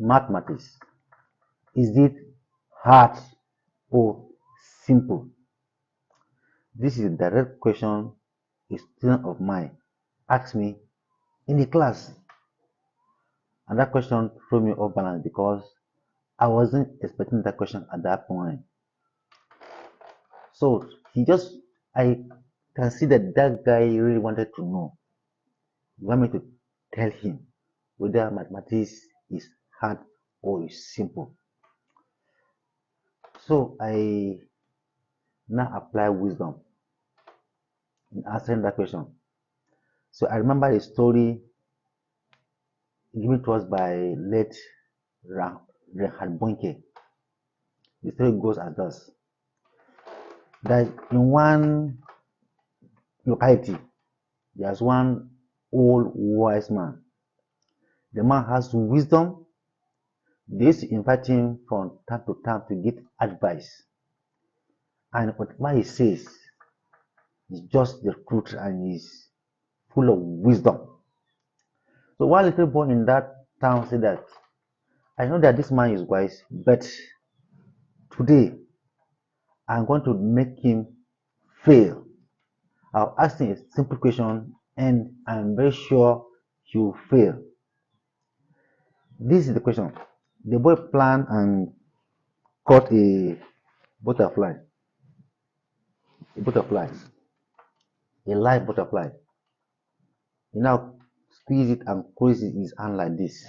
mathematics? Is it hard or simple? This is a direct question a student of mine asked me in the class. And that question threw me off balance because I wasn't expecting that question at that point. So I can see that that guy really wanted to know. He wanted me to tell him whether mathematics is hard or is simple. So I now apply wisdom in answering that question. So I remember a story given to us by late Reinhard Bonnke. The story goes as thus: that in one locality, there's one old wise man. The man has wisdom. They used to invite him from time to time to give advice. And whatever he says is just the truth and is full of wisdom. So one little boy in that town said that, I know that this man is wise, but today I'm going to make him fail. I'll ask him a simple question and I'm very sure he will fail. This is the question. The boy planned and caught butterfly, a butterfly, a live butterfly. He now squeeze it and close his hand like this.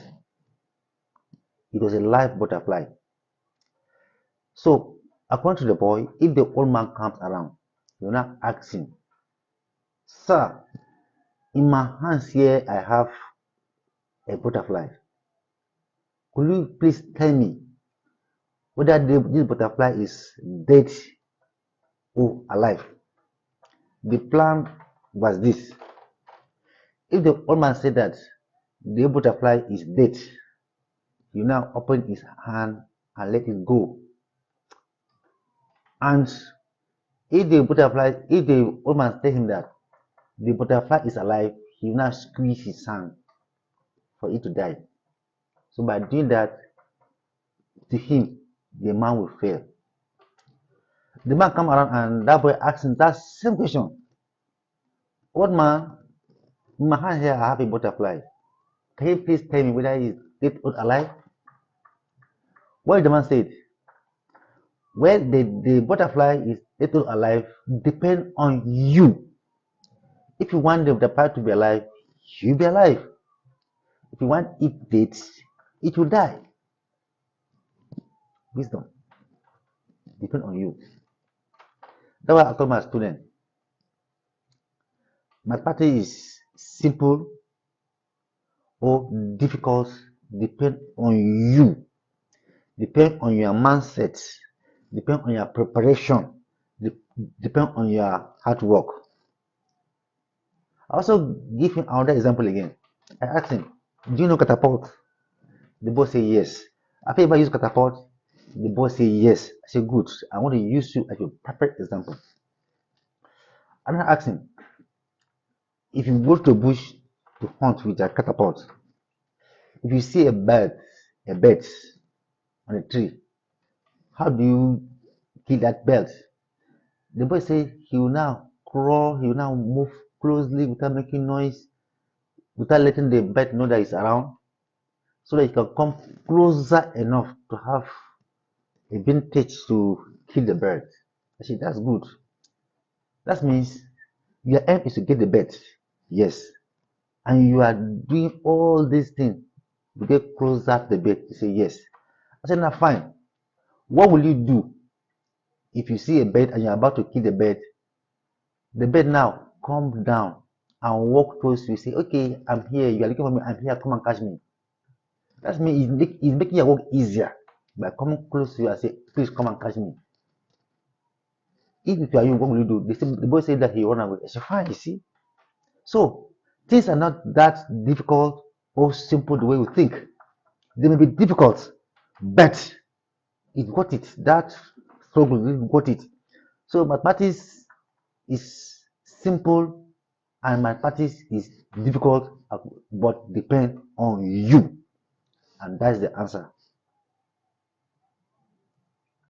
It was a live butterfly. So, according to the boy, if the old man comes around, he will now ask him, Sir, in my hands here I have a butterfly. Could you please tell me whether this butterfly is dead or alive? The plan was this. If the old man said that the butterfly is dead, you now open his hand and let it go. And if the old man tell him that the butterfly is alive, he will now squeeze his hand for it to die. So by doing that, to him, the man will fail. The man come around and that boy asks him that same question. Old man, in my hand here I have a butterfly. Can you please tell me whether it's dead or alive? What the man said? Well, the butterfly is dead or alive depend on you. If you want the butterfly to be alive, you'll be alive. If you want it dead, it will die. Wisdom depend on you. That's why I told my student, mathematics is simple or difficult depend on you, depend on your mindset, depend on your preparation, depend on your hard work. I also give him another example again. I asked him, do you know catapult? The boy said yes. Have you ever used catapult? The boy said yes. I said good. I want to use you as your perfect example. And I asked him, if you go to the bush to hunt with a catapult, if you see a bird on a tree, how do you kill that bird? The boy said he will now crawl, he will now move closely without making noise, without letting the bird know that he's around, so that he can come closer enough to have a vintage to kill the bird. I said, that's good. That means your aim is to get the bird. Yes. And you are doing all these things to get closer to the bird. He said, yes. I said, now fine. What will you do if you see a bird and you're about to kill the bird? The bird now come down and walk towards you. Say, okay, I'm here. You are looking for me. I'm here. Come and catch me. That means it's making your work easier by coming close to you and say, please come and catch me. If you are you, what will you do? The boy said that he run away. I said, fine, you see. So things are not that difficult or simple the way we think. They may be difficult, but it got it. That struggle, it got it. So mathematics is simple and mathematics is difficult, but depend on you. And that's the answer.